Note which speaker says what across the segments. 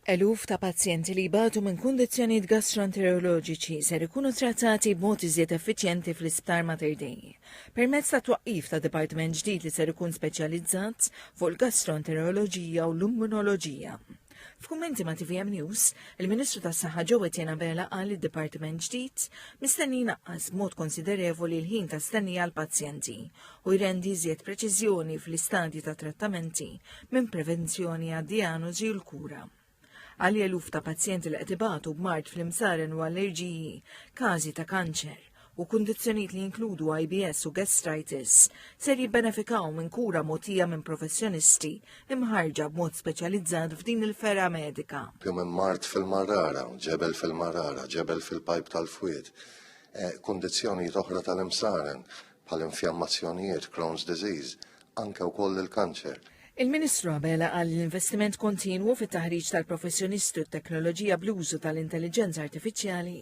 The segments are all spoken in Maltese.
Speaker 1: Eluf ta' pazjenti li jbatu minn kundizzjonijiet gastroenteroloġiċi ser ikunu trattati b'mod iżjed effiċjenti fl-Isptar Mater Dei permezz ta' twaqqif ta' dipartiment ġdid li ser ikun speċjalizzat fuq il-Gastroenteroloġija u l-Immunoloġija. F'kummenti ma' TVM News, il-Ministru tas-Saħħa ġewwet Bela qal li d-Dipartiment ġdid mistenni jnaqqas b'mod konsiderevoli l-ħin ta' stennija għal pazjenti u jrendi iżjed preċiżjoni fl-istadji ta' trattamenti minn prevenzjoni għad-dijanożi u l-kura. Għal eluf ta' pazjenti li qed ibatu b'mart fl-imsaren u allerġiji, każi ta' kanċer u kundizzjonijiet li jinkludu IBS u gastritis ser jibbenefikaw minn kura mogħtija minn professjonisti imħarġa b'mod speċjalizzat f'din il-fera medika.
Speaker 2: Minn mart fil-marrara, ġebel fil-marrara, ġebel fil-pajp tal-fwied, kundizzjonijiet oħra tal-imsaren bħal infjammazzjonijiet, Crohn's disease, anke wkoll il-kanċer.
Speaker 1: Il-Ministru Bela qal l-investiment kontinwu fit-taħriġ tal-professjonisti u t-teknoloġija bl-użu tal-intelligenza artifiċjali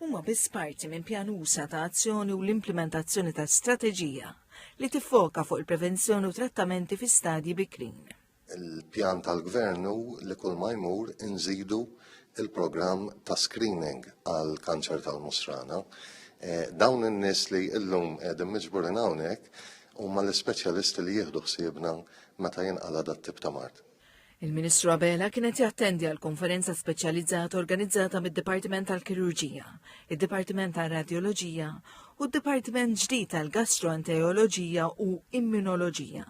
Speaker 1: huma biss parti minn pjan usa ta' azzjoni u l-implementazzjoni ta' strateġija li tiffoka fuq il-prevenzjoni u trattamenti fi stadji bikrin.
Speaker 2: Il-pjan tal-Gvernu li kull ma jmur inżidu il-programm ta' screening għal kanċer tal-musrana. Dawn in-nies li llum qegħdin miġburin hawnhekk huma l-ispeċjalisti li jieħdu ħsiebna meta jinqala dat tip ta' mart.
Speaker 1: Il-Ministru Bela kienet jattendi għal konferenza speċjalizzata organizzata mid-Dipartiment tal-Kirurġija, id-Dipartiment tal-Radjoloġija u d-Dipartiment ġdid tal-Gastroenteroloġija u Immunoloġija.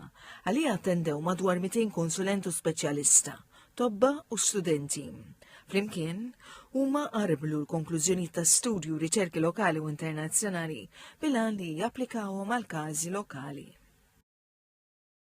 Speaker 1: Għalija attendew madwar 200 konsulent u speċjalista, tobba u studenti. Flimkien, huma qarblu l-konklużjonijiet ta' studju riċerki lokali u internazzjonali bil-għan li japplikawhom għal każi lokali.